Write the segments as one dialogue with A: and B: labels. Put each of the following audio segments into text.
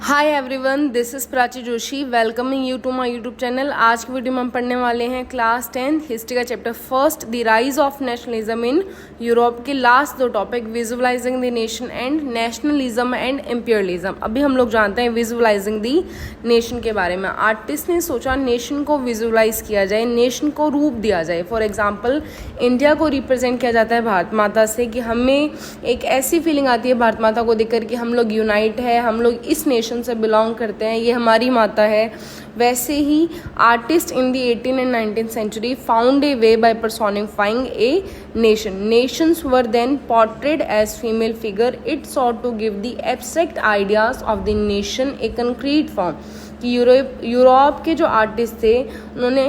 A: Hi everyone, this is Prachi Joshi welcoming you to my YouTube channel. आज की वीडियो में हम पढ़ने वाले हैं क्लास 10 हिस्ट्री का chapter first the rise of nationalism in Europe के लास्ट दो topic visualizing the nation and nationalism and imperialism. अभी हम लोग जानते हैं विजुअलाइजिंग द नेशन के बारे में। आर्टिस्ट ने सोचा नेशन को विजुअलाइज किया जाए, नेशन को रूप दिया जाए। फॉर एग्जाम्पल इंडिया को रिप्रेजेंट किया जाता है भारत माता से कि हमें एक ऐसी फीलिंग आती है भारत माता को देखकर कि हम लोग यूनाइट है, हम लोग इस नेशन से बिलोंग करते हैं, ये हमारी माता है। वैसे ही artist in the 18th and 19th century found a way by personifying a nation. Nations were then portrayed as female figure. It sought to give the abstract ideas of the nation a concrete form. कि Europe के जो artist थे उन्होंने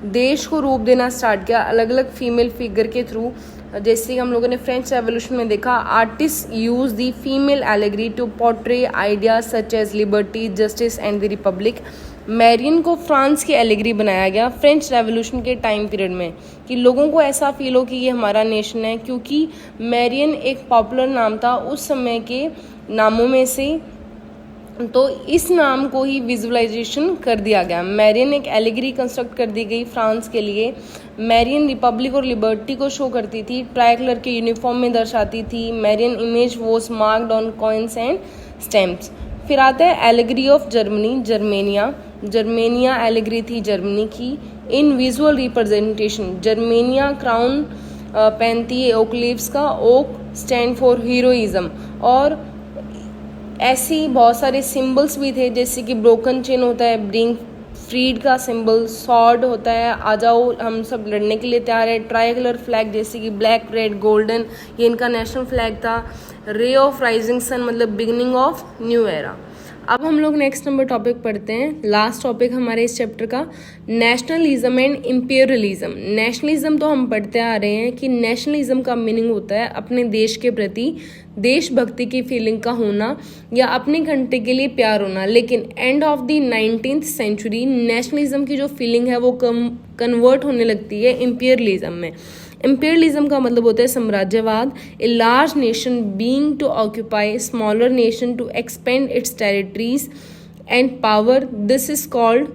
A: देश को रूप देना start किया अलग अलग फीमेल फिगर के थ्रू। जैसे हम लोगों ने फ्रेंच रेवोल्यूशन में देखा, artist use the female allegory to portray ideas such as liberty, justice and the republic. Marianne को फ्रांस की एलेगरी बनाया गया फ्रेंच रेवोल्यूशन के टाइम पीरियड में कि लोगों को ऐसा फील हो कि ये हमारा नेशन है, क्योंकि मैरियन एक पॉपुलर नाम था उस समय के नामों में से, तो इस नाम को ही विजुअलाइजेशन कर दिया गया। मैरियन एक एलिगरी कंस्ट्रक्ट कर दी गई फ्रांस के लिए। मैरियन रिपब्लिक और लिबर्टी को शो करती थी, ट्राई कलर के यूनिफॉर्म में दर्शाती थी। Marianne image was marked on coins and stamps. फिर आता है allegory of Germany, Germania. Germania allegory थी जर्मनी की। In visual representation Germania crown पहनती है ओक लीव्स का। Oak stand for heroism. और ऐसी बहुत सारे सिंबल्स भी थे, जैसे कि ब्रोकन चेन होता है ब्रिंग फ्रीड का सिंबल, सॉर्ड होता है आ जाओ हम सब लड़ने के लिए तैयार है। ट्राई कलर फ्लैग जैसे कि ब्लैक रेड गोल्डन, ये इनका नेशनल फ्लैग था। रे ऑफ राइजिंग सन मतलब बिगिनिंग ऑफ न्यू एरा। अब हम लोग नेक्स्ट नंबर टॉपिक पढ़ते हैं, लास्ट टॉपिक हमारे इस चैप्टर का, नेशनलिज्म एंड इम्पीरियलिज्म। नेशनलिज्म तो हम पढ़ते आ रहे हैं कि नेशनलिज्म का मीनिंग होता है अपने देश के प्रति देशभक्ति की फीलिंग का होना या अपनी कंट्री के लिए प्यार होना। लेकिन end of the 19th century nationalism की जो फीलिंग है वो कन्वर्ट होने लगती है इम्पीरियलिज्म में। इम्पीरियलिज्म का मतलब होता है साम्राज्यवाद। A large nation being to occupy smaller nation to expand its territories and power, this is called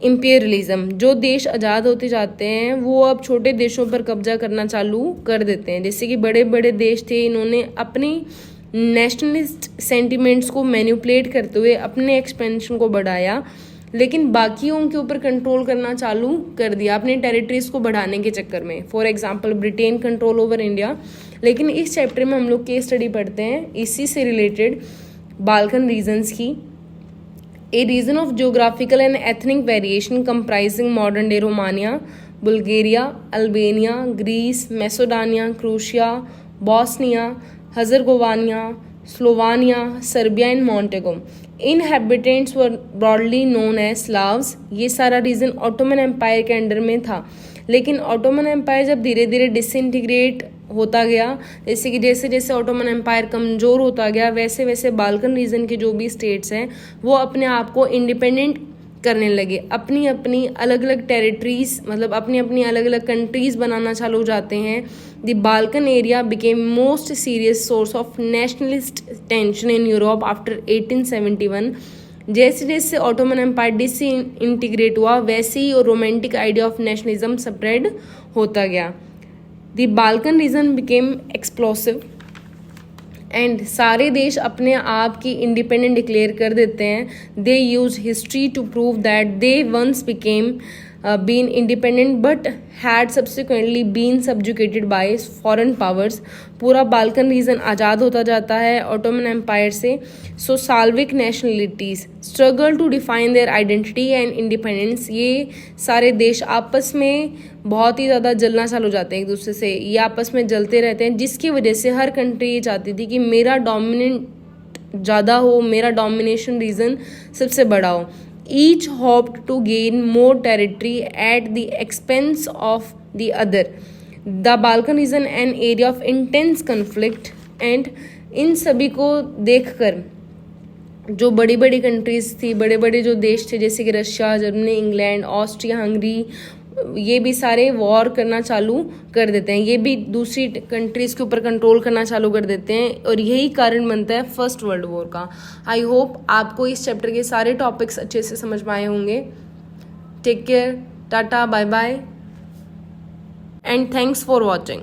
A: imperialism. जो देश आज़ाद होते जाते हैं वो अब छोटे देशों पर कब्जा करना चालू कर देते हैं। जैसे कि बड़े बड़े देश थे, इन्होंने अपनी नेशनलिस्ट सेंटिमेंट्स को मैनिपुलेट करते हुए अपने एक्सपेंशन को बढ़ाया, लेकिन बाकियों के ऊपर कंट्रोल करना चालू कर दिया अपने टेरिटरीज को बढ़ाने के चक्कर में। For example Britain control over India. लेकिन इस चैप्टर में हम लोग केस स्टडी पढ़ते हैं इसी से रिलेटेड बाल्कन रीजन्स की। A region of geographical and ethnic variation comprising modern day Romania, Bulgaria, Albania, Greece, Macedonia, Croatia, Bosnia, Herzegovina, Slovenia, Serbia and Montenegro. Inhabitants were broadly known as Slavs. ये सारा region Ottoman empire के under में था। लेकिन Ottoman empire जब धीरे धीरे disintegrate होता गया, जैसे जैसे ऑटोमन एम्पायर कमज़ोर होता गया, वैसे वैसे बाल्कन रीजन के जो भी स्टेट्स हैं वो अपने आप को इंडिपेंडेंट करने लगे। अपनी अपनी अलग अलग टेरिटरीज मतलब अपनी अपनी अलग अलग कंट्रीज बनाना चालू हो जाते हैं। The Balkan area became most serious source of nationalist tension in Europe after 1871। जैसे जैसे ऑटोमन एम्पायर डिसइंटीग्रेट हुआ वैसे ही romantic idea of nationalism spread होता गया। The Balkan region became explosive and सारे देश अपने आप की इंडिपेंडेंट डिक्लेयर कर देते हैं। They use history to prove that they once became been independent but had subsequently been subjugated by foreign powers. पूरा बाल्कन रीजन आज़ाद होता जाता है ऑटोमन एम्पायर से। So Slavic nationalities struggle to define their identity and independence. ये सारे देश आपस में बहुत ही ज़्यादा जलना चालू हो जाते हैं एक दूसरे से, ये आपस में जलते रहते हैं, जिसकी वजह से हर कंट्री ये चाहती थी कि मेरा डोमिनेंट ज़्यादा हो, मेरा डोमिनेशन रीजन सबसे बड़ा हो। Each hoped to gain more territory at the expense of the other. The Balkan region an area of intense conflict and इन सभी को देखकर जो बड़ी बड़ी कंट्रीज थी, बड़े बड़े जो देश थे जैसे कि Russia, Germany, England, Austria, Hungary, ये भी सारे वॉर करना चालू कर देते हैं, ये भी दूसरी कंट्रीज़ के ऊपर कंट्रोल करना चालू कर देते हैं और यही कारण बनता है फर्स्ट वर्ल्ड वॉर का। आई होप आपको इस चैप्टर के सारे टॉपिक्स अच्छे से समझ में आए होंगे। Take care, tata, bye bye and thanks for watching.